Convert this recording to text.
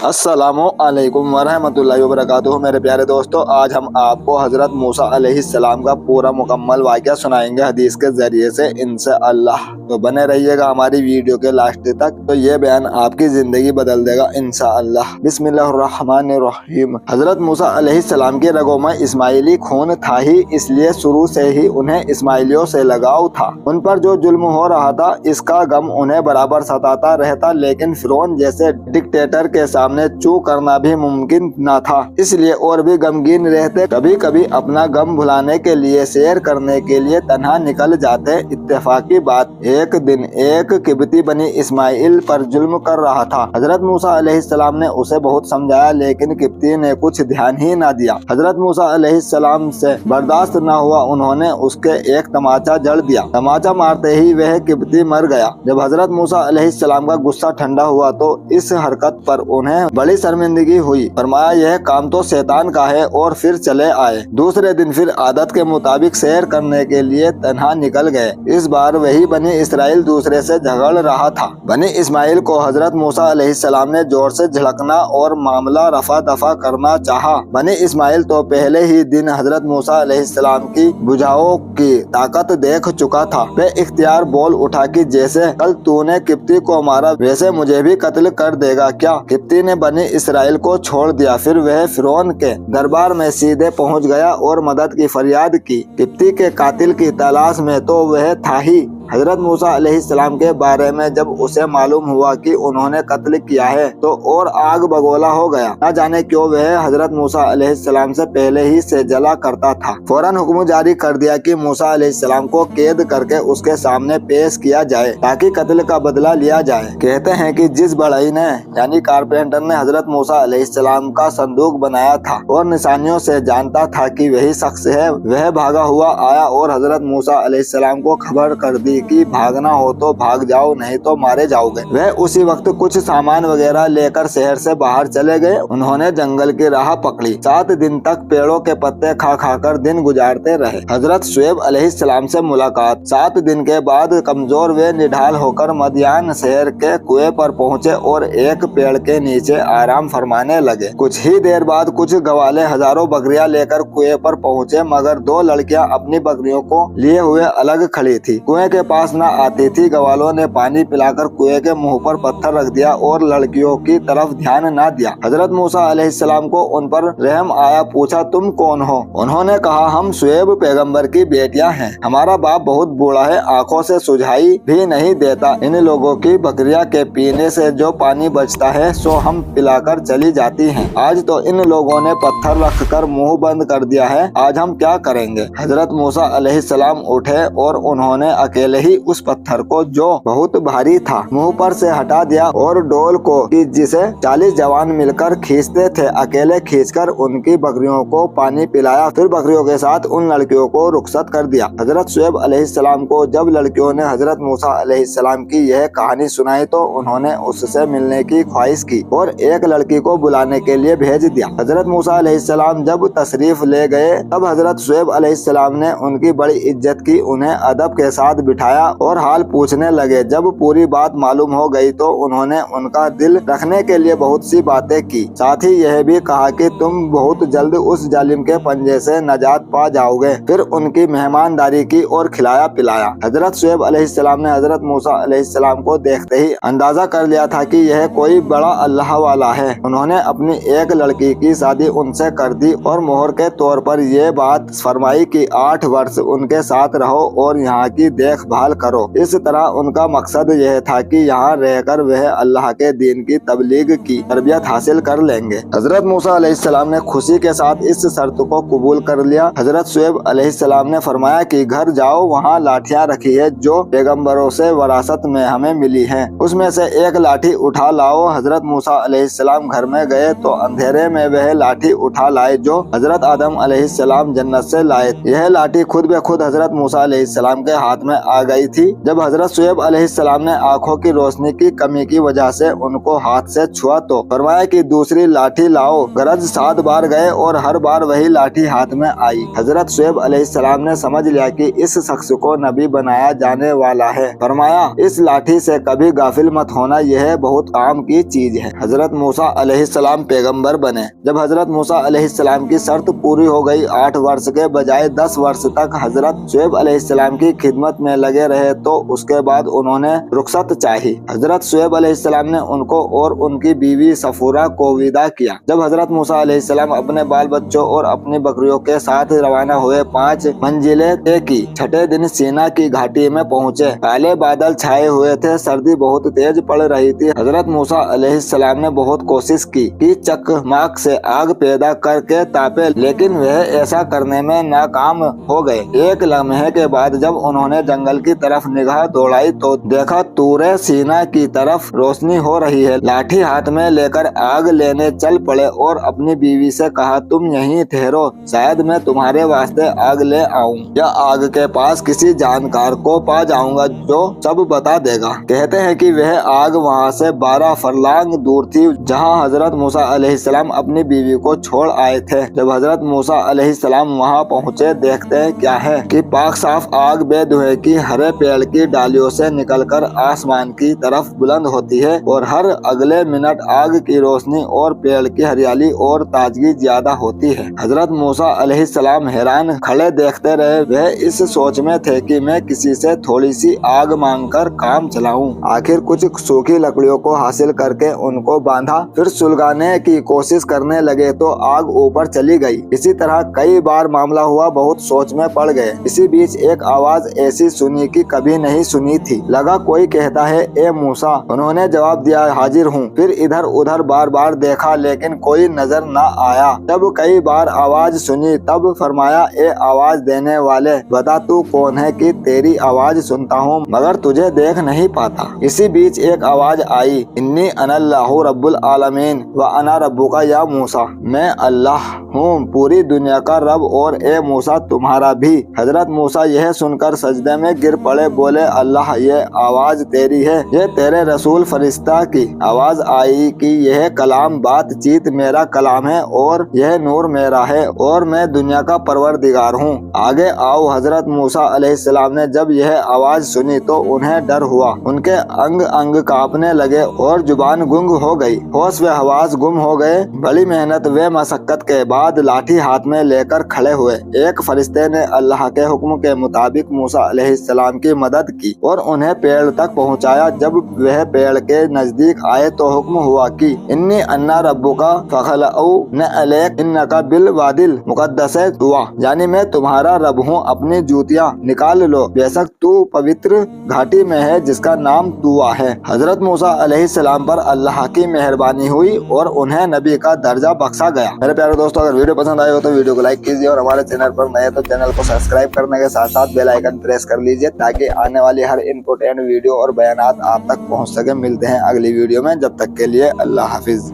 अस्सलामु अलैकुम वरहमतुल्लाहि वबरकातुहू। मेरे प्यारे दोस्तों, आज हम आपको हजरत मूसा अलैहिस्सलाम का पूरा मुकम्मल वाक़या सुनाएंगे हदीस के जरिए से इंशाअल्लाह। तो बने रहिएगा हमारी वीडियो के लास्ट तक। तो ये बयान आपकी जिंदगी बदल देगा इंशाअल्लाह। बिस्मिल्लाहिर्रहमानिर्रहीम। हजरत मूसा अलैहिस्सलाम की रगों में इस्माइली खून था ही, इसलिए शुरू से ही उन्हें इस्माइलियों से लगाव था। उन पर जो जुल्म हो रहा था इसका गम उन्हें बराबर सताता रहता, लेकिन फिरौन जैसे डिक्टेटर के सामने चू करना भी मुमकिन न था, इसलिए और भी गमगीन रहते। कभी कभी अपना गम भुलाने के लिए सैर करने के लिए तन्हा निकल जाते। इत्तेफाकी बात, एक दिन एक किब्ती बनी इस्माइल पर जुल्म कर रहा था। हजरत मूसा अलैहिस्सलाम ने उसे बहुत समझाया, लेकिन किब्ती ने कुछ ध्यान ही न दिया। हजरत मूसा अलैहिस्सलाम से बर्दाश्त न हुआ, उन्होंने उसके एक तमाचा जड़ दिया। तमाचा मारते ही वह किब्ती मर गया। जब हजरत मूसा अलैहिस्सलाम का गुस्सा ठंडा हुआ तो इस हरकत पर उन्हें बड़ी शर्मिंदगी हुई। फरमाया, यह काम तो शैतान का है, और फिर चले आए। दूसरे दिन फिर आदत के मुताबिक सैर करने के लिए तन्हा निकल गए। इस बार वही बनी इसराइल दूसरे से झगड़ रहा था। बनी इस्माइल को हजरत मूसा अलैहिस्सलाम ने जोर से झिड़कना और मामला रफा दफा करना चाहा। बनी इस्माइल तो पहले ही दिन हजरत मूसा अलैहिस्सलाम की बुझाओं की ताकत देख चुका था। वे इख्तियार बोल उठा कि जैसे कल तूने किब्ती को मारा वैसे मुझे भी कत्ल कर देगा क्या? किब्ती ने बनी इसराइल को छोड़ दिया। फिर वह फिरौन के दरबार में सीधे पहुंच गया और मदद की फरियाद की। किब्ती के कातिल की तलाश में तो वह था ही। हजरत मूसा अलैहिस्सलाम के बारे में जब उसे मालूम हुआ कि उन्होंने कत्ल किया है तो और आग बगोला हो गया। न जाने क्यों वह हजरत मूसा अलैहिस्सलाम से पहले ही से जला करता था। फौरन हुक्म जारी कर दिया कि मूसा अलैहिस्सलाम को कैद करके उसके सामने पेश किया जाए ताकि कत्ल का बदला लिया जाए। कहते हैं कि जिस बढ़ई ने यानी कारपेंटर ने हजरत मूसा अलैहिस्सलाम का संदूक बनाया था और निशानियों से जानता था कि वही शख्स है, वह भागा हुआ आया और हजरत मूसा अलैहिस्सलाम को खबर कर दी कि भागना हो तो भाग जाओ, नहीं तो मारे जाओगे। वह उसी वक्त कुछ सामान वगैरह लेकर शहर से बाहर चले गए। उन्होंने जंगल की राह पकड़ी। 7 दिन तक पेड़ों के पत्ते खा खा कर दिन गुजारते रहे। हजरत शुएब अलैहिस्सलाम से मुलाकात। 7 दिन के बाद कमजोर वे निढाल होकर मदियान शहर के कुएं पर पहुंचे और एक पेड़ के नीचे आराम फरमाने लगे। कुछ ही देर बाद कुछ गवाले हजारों बकरियां लेकर कुएं पर पहुंचे, मगर 2 लड़कियां अपनी बकरियों को लिए हुए अलग खड़ी थी। कुएं के पास न आती थी। गवालों ने पानी पिलाकर कुएं के मुंह पर पत्थर रख दिया और लड़कियों की तरफ ध्यान न दिया। हजरत मूसा अलैहिस्सलाम को उन पर रहम आया। पूछा, तुम कौन हो? उन्होंने कहा, हम शुएब पैगंबर की बेटियां हैं। हमारा बाप बहुत बूढ़ा है, आंखों से सुझाई भी नहीं देता। इन लोगों की बकरियां के पीने से जो पानी बचता है सो हम पिलाकर चली जाती हैं। आज तो इन लोगों ने पत्थर रखकर मुंह बंद कर दिया है, आज हम क्या करेंगे? हजरत मूसा अलैहिस्सलाम उठे और उन्होंने अकेले ही उस पत्थर को, जो बहुत भारी था, मुंह पर से हटा दिया और डोल को कि जिसे 40 जवान मिलकर खींचते थे, अकेले खींचकर उनकी बकरियों को पानी पिलाया। फिर बकरियों के साथ उन लड़कियों को रुखसत कर दिया। हजरत शुएब अलैहिस्सलाम को जब लड़कियों ने हजरत मूसा अलैहिस्सलाम की यह कहानी सुनाई तो उन्होंने उससे मिलने की ख्वाहिश की और एक लड़की को बुलाने के लिए भेज दिया। हजरत मूसा अलैहिस्सलाम जब तशरीफ ले गए तब हजरत शुएब अलैहिस्सलाम ने उनकी बड़ी इज्जत की, उन्हें अदब के साथ बिठाया और हाल पूछने लगे। जब पूरी बात मालूम हो गई तो उन्होंने उनका दिल रखने के लिए बहुत सी बातें की। साथ ही यह भी कहा कि तुम बहुत जल्द उस जालिम के पंजे से नजात पा जाओगे। फिर उनकी मेहमानदारी की और खिलाया पिलाया। हजरत शुएब अलैहिस्सलाम ने हजरत मूसा अलैहिस्सलाम को देखते ही अंदाजा कर लिया था कि यह कोई बड़ा अल्लाह वाला है। उन्होंने अपनी एक लड़की की शादी उनसे कर दी और मोहर के तौर पर यह बात फरमाई कि 8 वर्ष उनके साथ रहो और यहाँ की देखभाल करो। इस तरह उनका मकसद यह था कि यहाँ रहकर वह अल्लाह के दीन की तबलीग की तरबियत हासिल कर लेंगे। हजरत मूसा अलैहिस्सलाम ने खुशी के साथ इस शर्त को कबूल कर लिया। हजरत शुएब अलैहिस्सलाम ने फरमाया कि घर जाओ, वहाँ लाठियाँ रखी है जो पैगम्बरों से वरासत में हमें मिली है, उसमें से एक लाठी उठा लाओ। हजरत मूसा अलैहिस्सलाम घर में गए तो अंधेरे में वह लाठी उठा लाए जो हजरत आदम अलैहिस्सलाम जन्नत से लाए। यह लाठी खुद ब खुद हजरत मूसा अलैहिस्सलाम के हाथ में आ गई थी। जब हजरत शुएब अलैहिस्सलाम ने आंखों की रोशनी की कमी की वजह से उनको हाथ से छुआ तो फरमाया कि दूसरी लाठी लाओ। गरज 7 बार गए और हर बार वही लाठी हाथ में आई। हजरत शुएब अलैहिस्सलाम ने समझ लिया कि इस शख्स को नबी बनाया जाने वाला है। फरमाया इस लाठी से कभी गाफिल मत होना, यह बहुत काम की चीज है। हजरत मूसा अलैहिस्सलाम पैगंबर बने। जब हजरत मूसा अलैहिस्सलाम की शर्त पूरी हो गई, 8 वर्ष के बजाय 10 वर्ष तक हजरत शुएब अलैहिस्सलाम की खिदमत में लगे रहे, तो उसके बाद उन्होंने रुखसत चाही। हजरत शुएब अलैहिस्सलाम ने उनको और उनकी बीवी सफूरा को विदा किया। जब हजरत मूसा अलैहिस्सलाम अपने बाल बच्चों और अपनी बकरियों के साथ रवाना हुए, 5 मंजिलें तय की। छठे दिन सीना की घाटी में पहुँचे। काले बादल छाए हुए थे, सर्दी बहुत तेज पड़ रही थी। हजरत मूसा अलैहिस्सलाम ने बहुत कोशिश की कि चकमाक से आग पैदा करके तापे, लेकिन वह ऐसा करने में नाकाम हो गए। एक लम्हे के बाद जब उन्होंने जंगल की तरफ निगाह दौड़ाई तो देखा तूरे सीना की तरफ रोशनी हो रही है। लाठी हाथ में लेकर आग लेने चल पड़े और अपनी बीवी से कहा, तुम यहीं ठहरो, शायद मैं तुम्हारे वास्ते आग ले आऊं या आग के पास किसी जानकार को पा जाऊंगा जो सब बता देगा। कहते हैं कि वह आग वहां से 12 फरलांग दूर थी, जहां हजरत मूसा अलैहिस्सलाम अपनी बीवी को छोड़ आए थे। जब हजरत मूसा अलैहिस्सलाम वहां पहुंचे, देखते हैं क्या है कि पाक साफ आग बेधुए की हरे पेड़ की डालियों से निकलकर आसमान की तरफ बुलंद होती है और हर अगले मिनट आग की रोशनी और पेड़ की हरियाली और ताजगी ज्यादा होती है। हजरत मूसा अलैहिस्सलाम हैरान खड़े देखते रहे। वह इस सोच में थे कि मैं किसी से थोड़ी सी आग मांगकर काम चलाऊं। आखिर कुछ सूखी लकड़ियों को हासिल करके उनको बांधा, फिर सुलगाने की कोशिश करने लगे तो आग ऊपर चली गई। इसी तरह कई बार मामला हुआ, बहुत सोच में पड़ गए। इसी बीच एक आवाज ऐसी सुनी कि कभी नहीं सुनी थी। लगा कोई कहता है, ए मूसा। उन्होंने जवाब दिया, हाजिर हूँ। फिर इधर उधर बार बार देखा, लेकिन कोई नजर न आया। जब कई बार आवाज सुनी तब फरमाया, ए आवाज देने वाले, बता तू कौन है कि तेरी आवाज सुनता हूँ मगर तुझे देख नहीं पाता। इसी बीच एक आवाज आई, इन्नी अनल्लाहु रब्बुल आलमीन व अना रब्बुका या मूसा। मैं अल्लाह हूँ, पूरी दुनिया का रब, और ए मूसा तुम्हारा भी। हजरत मूसा यह सुनकर सजदे में गिर पड़े, बोले, अल्लाह ये आवाज तेरी है, ये तेरे रसूल फरिश्ता की आवाज आई कि यह कलाम बातचीत मेरा कलाम है और यह नूर मेरा है और मैं दुनिया का परवरदिगार हूँ। आगे आओ। हजरत मूसा अलैहिस्सलाम ने जब यह आवाज सुनी तो उन्हें डर हुआ। उनके अंग अंग कांपने लगे और जुबान गुंग हो गई, होश व हवास गुम हो गए। बड़ी मेहनत व मशक्कत के बाद लाठी हाथ में लेकर खड़े हुए। एक फरिश्ते ने अल्लाह के हुक्म के मुताबिक मूसा अलैहिस्सलाम की मदद की और उन्हें पेड़ तक पहुंचाया। जब वह पेड़ के नजदीक आए तो हुक्म हुआ कि इन्नी अन्ना रब्बुका फखलऊ न अलैक इन्नका बिल वादिल मुकद्दस दुआ, यानी मैं तुम्हारा रब हूँ, अपनी जूतियाँ निकाल लो, बेशक तू पवित्र घाटी में है जिसका नाम तुआ है। हजरत मूसा अलैहिस्सलाम पर अल्लाह की मेहरबानी हुई और उन्हें नबी का दर्जा बख्शा गया। मेरे प्यारे दोस्तों, अगर वीडियो पसंद आए हो तो वीडियो को लाइक कीजिए और हमारे चैनल पर नए तो चैनल को सब्सक्राइब करने के साथ साथ बेल आइकन प्रेस कर लीजिए ताकि आने वाली हर इम्पोर्टेंट वीडियो और बयानात आप तक पहुंच सके। मिलते हैं अगली वीडियो में, जब तक के लिए अल्लाह हाफिज।